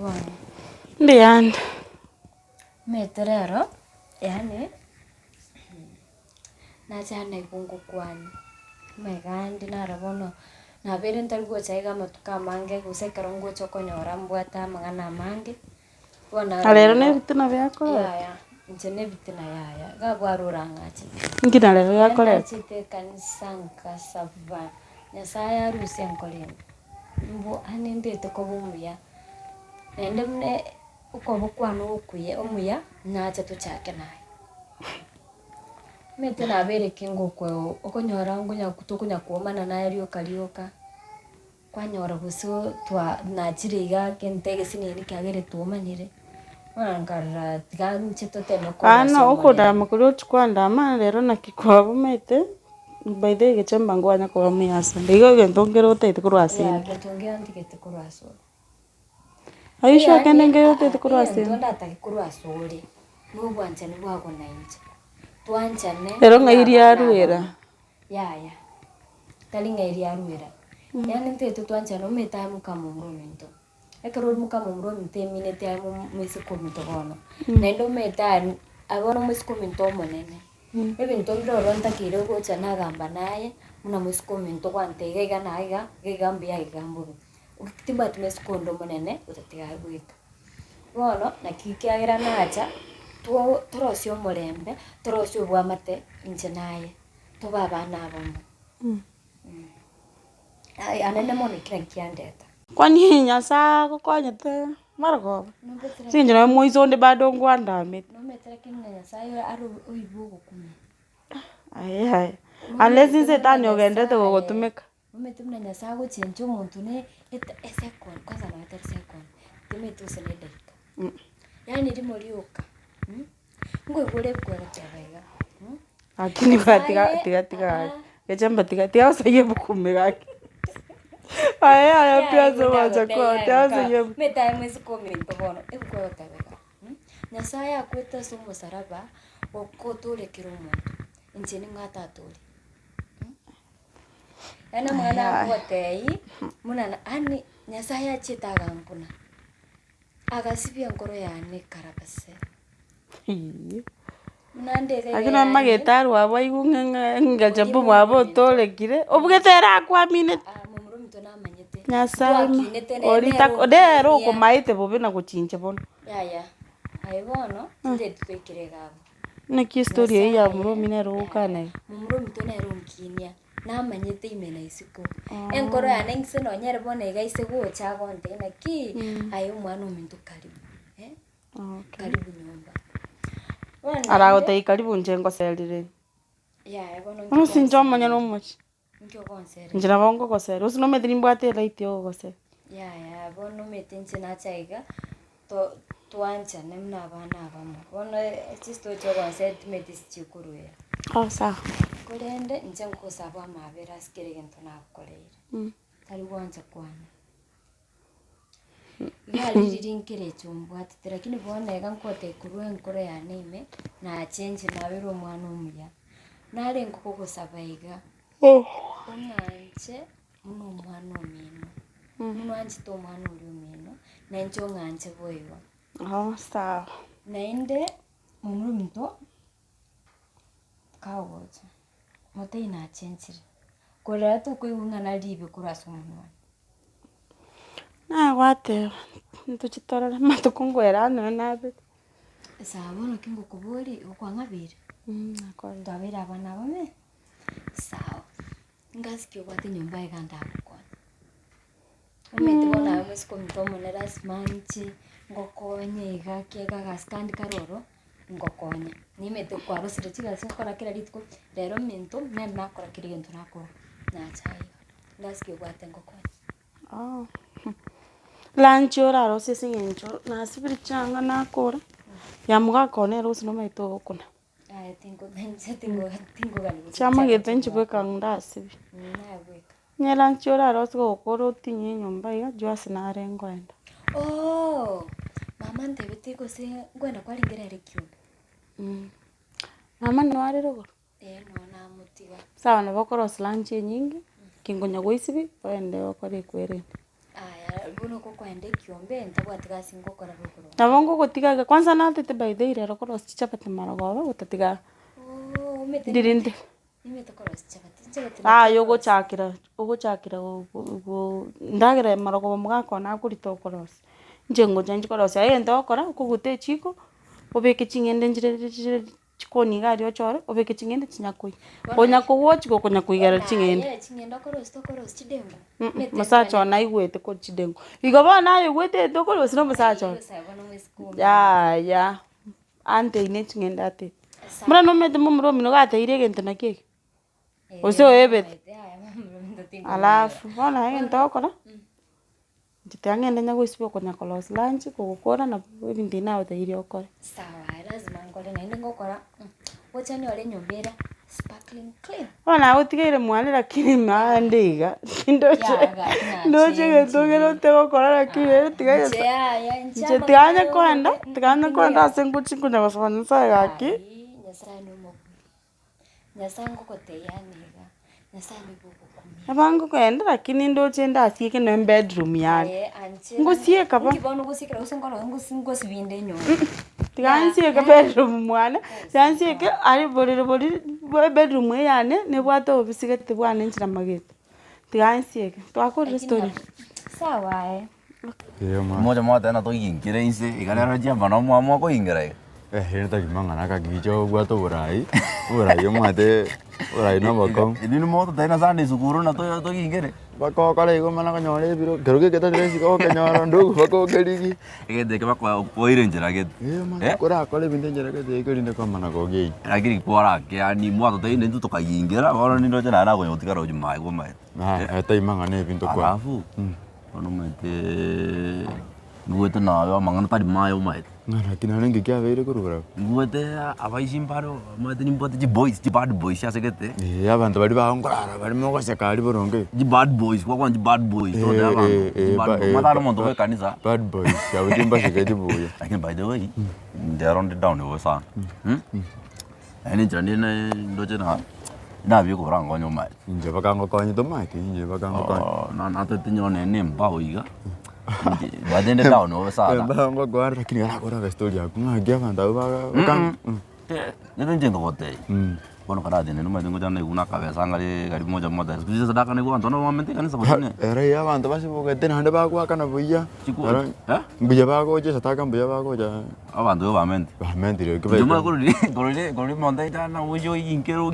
Bwana. Ndiyo. Meterero, yani nachana ikungu kwani. Megandi narabono. Nabere ntariguo chaiga matuka mange gusekera ngo chokonyora mbwata mangana mange. Bona Alero ne bitina byako. Ya. Nchene bitina ya. Gabwarura ngachi. Ngina lero yako le. Chite kanisa nkasava. Nyasaya rusi ankoleni. Mbo anendete ko bumuya. Nende mne uko bukwano ukuye omuya nacha tuchake naye. Mete na bere kingo kwe okonyora ngunya kutokunya kuomana naye ryo karioka. Kwanyora guso twa nachiriga kentege sinini kagere tuomanyire. Wangarra tiganche toteme ko. Ano ukoda makuru tukwanda ama lero nakikwabo mete. Baide gechamba ngwanya kwa miyasa. Ndigo gentongero tete kurwasi. Ya gentongero ndigete kurwaso. Aisho kenenge yote kurwasi. Ntonda atakikurwasa uri. Nubwanje nibwago nainje. Twanchane. Lero ngairia ruera. Ya. Tali ngairia ruera. Yani nteto twanchane umeta mukamumro minto. Ekero mukamumro mintemine te musiko minto gono. Nendo meta abono musiko minto monene. Ebinto biro ntakire gocha nagamba naye muna musiko minto kwantege gana gigambia gigambo. Ukitiba tumeskondo monene utatiga gwika. Bono nakikiagira nacha torosio murembe torosio bwamate inje naye tobabana abomo. Ai anene monikira kiandeta. Kwani nyasa kokonyete margo. Sinjira moizo nde bado ngwanda met. No metera kinga nyasa aro oibugo kumi. Ai. Unless inse tanyo gendete gogotumeka. Umetumna nyasa go chencho muntu ne second kwanza na wata second. Tumetu sene dakika. Yani rimorioka. Ngo gore kwera cyabaiga. Akini tiga. Gechamba tiga usaye bukume gaki. Aya pia zo wacha kwa tazo meta mwezi komento bono ekwa tabeka. Nyasaya kweta somo saraba okotole kiromuntu. Injeni ngata tole. Ana mwana kwatei muna ani nyasaya chitaga nkuna. Agasibia ngoro yane karabase. Munandege. Akina magetaru abo igunga ngajambo mwabo tolekire. Obugetera kwa minute. Mumurumito namanyete. Nyasaya orita odero kumaite bobe na kuchinje bono. Ya. Ai bono nde twekire gabo. Neki story ya murumine rukane. Mumurumito na runkinia. Namanyete imena isiko. Enkoro ya nengse no nyere bona igaise gocha gonte naki ai umwana umuntu karibu. Karibu nyumba. Aragote karibu njengo selire. Ya bono. Ono sinjoma nyano much. Nkyo konsere. Njira bongo kosere. Usino medrimbwate right yo kosere. Ya bono metenche na chaiga tuancha nemna abana abamo. Bono chisto cho konsere metis chikuruya. Sawa. Kurende nje nkusaba amabera sikire gento nakukorera. Tari bwanje kwana. Yali ririnkire chumbwa tetera kini bona ega nkote kurwe nkore ya nime na change nabero mwana umuya. Nare nkoko kusabaiga. Nganje muno mwana omino. Muno anje to mwana uri omino na njo nganje boyo. Sawa. Nainde mumurumito kawoza. Mote ina chenchiri. Kolera tu kuigunga na libe kuraso munwa. Wate ntuchitora matukungwera no nabe. Sawa bono kingo kubori okwangabire. Akora. Tabira abana bame. Sawa. Ngasikyo kwate nyumba iganda kwa. Umete bona amesiko mtomo na rasmanchi ngokonye igake gaskandi karoro ngokonya. Nimete kwa rusire chiga sokora kila ritko rero minto nenda nakora kiri gento nakora. Nachai. Ngasikyo kwate ngokonya. Lanchora rose singencho na sibirichanga nakora. Yamuga kone rose no maito okuna. Tingo gani. Chama getenchi bwe kangda sibi. Nabweka. Nyelanchora rose go koro tinye nyumba ya jwasi na rengwenda. Mama ndebete ko se gwenda kwa lingera rekyo. Mama no ari rogo. No na mutiwa. Sawa na bokoro slanche nyingi. Kingonya goisibi wende okore kwere. Albuno kwenda kiombe ntabwatika singokora rukuru. Nabongo gotigaga kwanza natete by the rero ko chapati maragoba utatiga. Ndirinde. Nimetokora chapati. Yogo chakira ndagira maragoba mugakona kurito koros. Njengo janje koros enda okora kugute chiko obeke chingende njire chikoni gari ochore obeke chingende chinyakui. Onya kuwochi go konya kuigara chingende. Chingende koros chidengo. Masacho na igwete ko chidengo. Igaba na igwete to koros no masacho. Ya. Ante ine chingende ate. Mura no mete mumro mino gate ire gento na keke. Ose oebet. Alafu bona ngento okora. Jitangende nyago isipo konya kolos lunch kugukora na bindi nawe tairi okore. Sawa, lazima ngole na ngokora. Wacha ni ole nyombera sparkling clean. Ona utigire mwana lakini maandiga. Ndoje getogero tego kora lakini tigaye. Tiganya kwenda asenguchi kunya baswana sagaki. Nyasango koteyaniga. Nyasango Abangu kwenda lakini ndoje ndasiye ke no bedroom yake. Ngusiye kaba. Ngibona gusikira usengora ngosibinde nyo. Tigansiye ke bedroom mwana. Tigansiye ke ari bori bedroom yane ne bwato obisigete bwana nchira magete. Tigansiye ke twakora story. Sawa Moja moja na to yingire inse igarara jamba no mwa ko ingire. Henta kimanga naka gicho bwato burai mwate burai no bako Ini moto tena sana sukuru na to yingire. Bako kale iko mana kanyore biro keruke keta dresi ko kanyara ndugu bako keligi Egede ke bakwa poire njira get. Kora kole binde njira get ekerinde kwa mana ko gei. Agiri kwara ke ani mwa to ine ndu to kayingira ora ni ndo jana na ko yotikara uji mai ko mai. Eta imanga ne binto kwa. Alafu ono mete nguete na yo mangana tadi mai o mai. Ngara kinana ngiki avere kurura. Nguete abaishimbaro mate ni mbote boys bad boys asegete. Abantu bari bahongora bari mo gasekari boronge. Bad boys kwa bad boys to da abantu. Mataro mondo we kanisa. Bad boys ya butimba shiketi buya. Lakini by the way they are on the down over sana. Ani jani na ndoje na bi ko rango nyo mai. Nje bakango konyi to mai nje bakango konyi. Na tetinyo ne mbao iga. Badende down over sana. Bakango gwara lakini ara kora story yaku ngagia banda baga. Ndio njengo kote. Bono kada dene no madengo jana iguna kabesa ngari gari moja moja. Sikuzi sadaka ne gwanto no mamente kanisa botene. Era ya bantu basi bogete hande bagwa kana buya. Mbuya bago je sataka mbuya bago ja. Abantu yo bamente. Bamente ro kebe. Juma gori monte jana ujo yinkero.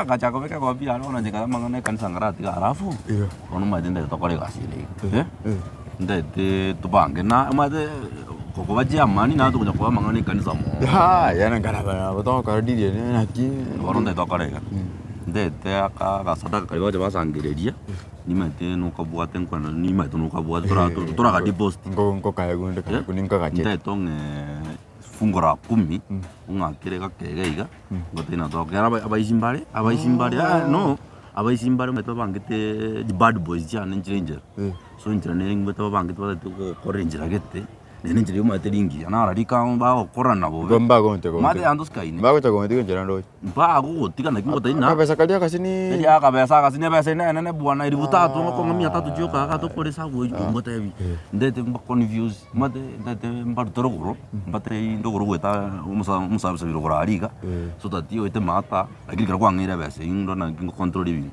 Kacha ko beka ko bia no na jeka mangane kanisa ngarati arafu. Bono madende to kore gasile. Ndete tubange na made koko baje amani na tukuja kwa mangane kanisa mo. Yana kana bana boto karidi ne na ki. Boronde to kore ga. Ndete aka sadaka kali baje basangireria. Nimete no kabwate nkwana nimete no kabwate tora ka deposit. Ngo kaya gunde kaya kuninka gache. Ndete fungora 10 ungakire ka kegeiga. Ngotena to kera abaisimbare no. Abaisimbare meto bangite bad boys jana njire. So njira nering beto bangite bata ko korenjira gette. Nene njira yo matelingi ana rarika ba korana bo. Gomba gonte go. Mate andos kaine. Ba go ta go ndike njira ndo. Ba go tika na kingo taina. Kabesa kalia kasini. Ya kabesa kasini besa nene bwana iri butatu ngoko ngamia 3 joka ka to kore sa go ngota ebi. Ndete mba confuse. Mate ndete mba torogoro. Mbate ndogoro weta umusa biro gorariga. So tatio ete mata. Agiri kwa ngira besa indo na kingo control ibi.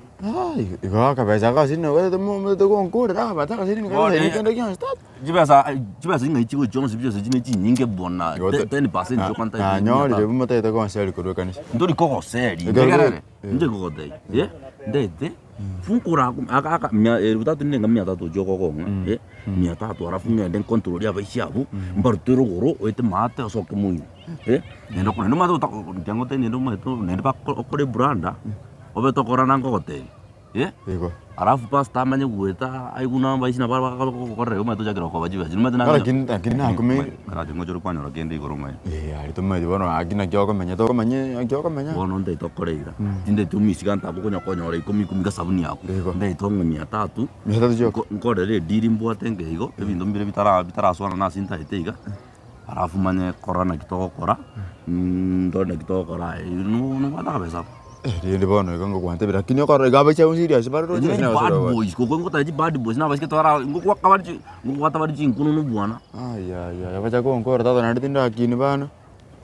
Igual kabesa kasini wete mo to go ngore da bata kasini ni kende kya start. Jibasa inga ichigo jono sibyo sejine nyinge bona 10% jokanta. Nyori je bumata to go seri ko kanisa. Ndori koko seri. Nje koko dei. Ndete funkura aka butatu nenga 300 joko ko. 300 arafu ngende control ya baishabu. Mbarutero goro oite mate soke munyu. Nendo kuna numa to ndango te nendo mato nendo pa okore branda. Obeto korana ngote. Ego. Arafu pasta manye gueta aiguna baisina barba korre mato jakira ko baji baji mato na. Kina kume. Kara jengo joro kwanya rakende igoro mai. Ari to mai bono agina kyo ko menya Bono ndai to koreira. Inde tu misiganta bukonya ore komi ga sabuni yako. Ndai to ngomia 3. 3 joko. Ngore re diri mbwate ngeigo ebindo mbire bitara swana na sinta iteiga. Arafu manye korana kitoko kora. Ndone kitoko kora. No bata kabesa. Dia bono ikan kuat tapi lakini kau gak baca serius baru Ini bad boys, kok engko tadi bad boys na basket ora engko kabar ji kuno no buana. Ya baca kau engko rata nadi tinda kini bana.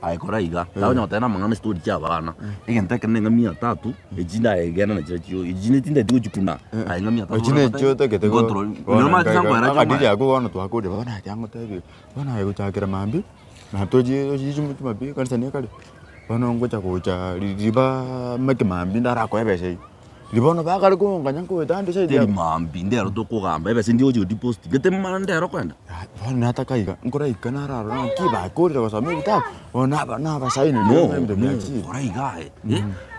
Ai kora iga, tahu nyota na mangana story cha bana. Igente kene ngamia 3, ejina egena na chiyo, ejine tinda digo jikuna. Ai ngamia 3. Ejine chiyo to kete go. Normal tisang ko era Aka dia aku kono tu aku dia bana jangan tahu. Bana aku cakira mambi. Nah tu ji cuma bi kan seni kali. Bana engko cakuca di ba make mambi ndara ko ebese. Di bono ba kali ko nganyang ko tande sai dia. Di mambi ndero to ko gamba ebese ndi ojo di post. Gete mana ndero kwenda. Bana nata kai ga ngora ikana raro ki ba ko ri ko sami ta. Ona ba sai ni no. Kora iga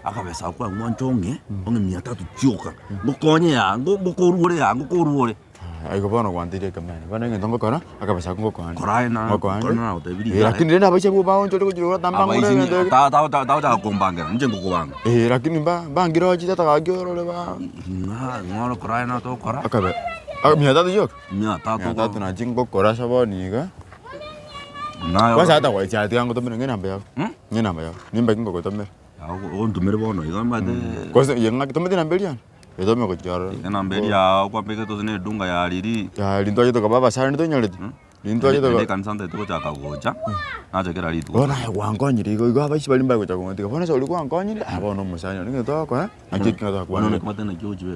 akabesa kwa ngwanchonge onge 300 joka. Ngokonye ya ngokorure ya ngokorure. Ai ko bono kwanti dia kamane. Bana ngentongo kona akabesa ko kwani. Kora na utebiri. Lakini ndio bacha bu bawo njoto kujiro tambang ngure. Tahu kombanga njengo kubanga. Lakini bangiro chita takagyo le ba. Ngoro kora na to kora. Akabe. Miata tu jok. Miata tu na jingo kora sabo ni ga. Na. Kwa sata kwa chati yangu to mene ngena mbayo. Ngena mbayo. Nimba kingo ko to mene. On to mene bono iga made. Kwa se yenga to mene nambelian. Edo me ko jaro. Ena mbelia kwa peke to sine dunga ya riri. Ya lindo aje to ka baba sare to nyaleti. Lindo aje to ka kansante to chaka goja. Na je kera ritu. Bona ya ngonyiri ko iga ba shibali mba ko chako ngoti. Bona so liku ngonyiri. Bona musanya ninge to ko Aje kinga to ko. Bona ko tena kyoji.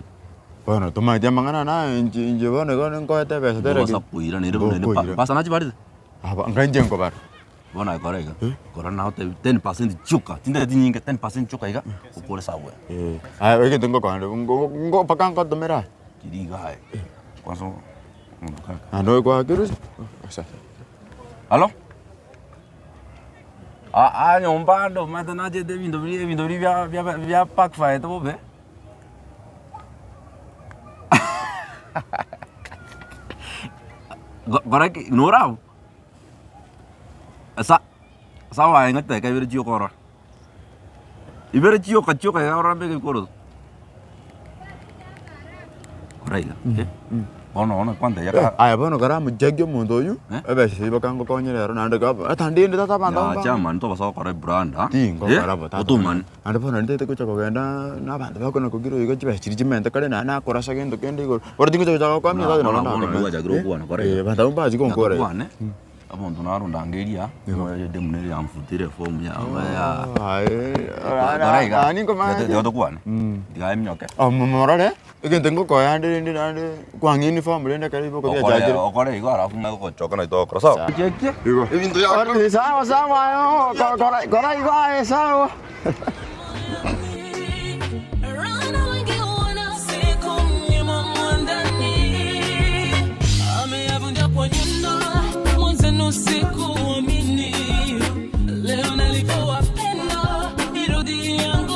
Bona to ma dia mangana na inje bona ko ko te besa tere. Bona sapuira ne rebo ne pasa na chibari. Aba nganje ko bar. Bona kora iga. Kora na hote 10% chuka. Tinda dinyinga 10% chuka iga. Ukole sawe. Ai weke tengo ko ngo pakang ko domera. Kiri iga hai. Kwaso. Ano ko akiru. Halo? Nyombando mata na je de vindo via pack fai to be. Gora ki norau. Sawa ngate ka virgio kora. Ivergio kachuka ya ora be koro. Kora Ono kwanda ya ka. Ai bono kara mu jagyo mu doyu. Ebe si bakang ko konyere ro nande ka. Thandi ndi tata banda. Ya chaman to basa kora branda. Tingo kara bata. Otuman. Ande bono ndi ko chako genda na banda ba kono ko giro iga chiba chiri jimenta kare na kora sa gendo kendi ko. Ora tingo chako ko amya da na. Ono ga jagro ko na kora. Banda umba ji ko kore. Abonto na ronda ngeria. De muneri amfutire form ya. Ai. Ani ko ma. De odo kwane. Diga emnyoke. Morale. Again tengo ko ande kwang uniform renda karibu ko bia jaje. Okore igo arafu na ko choka na to krasa. Cheche. Evindo ya. Ora sawa yo. Kora igo ai sawa. Usiku wa mini leo nalikuwa pendo irudi yangu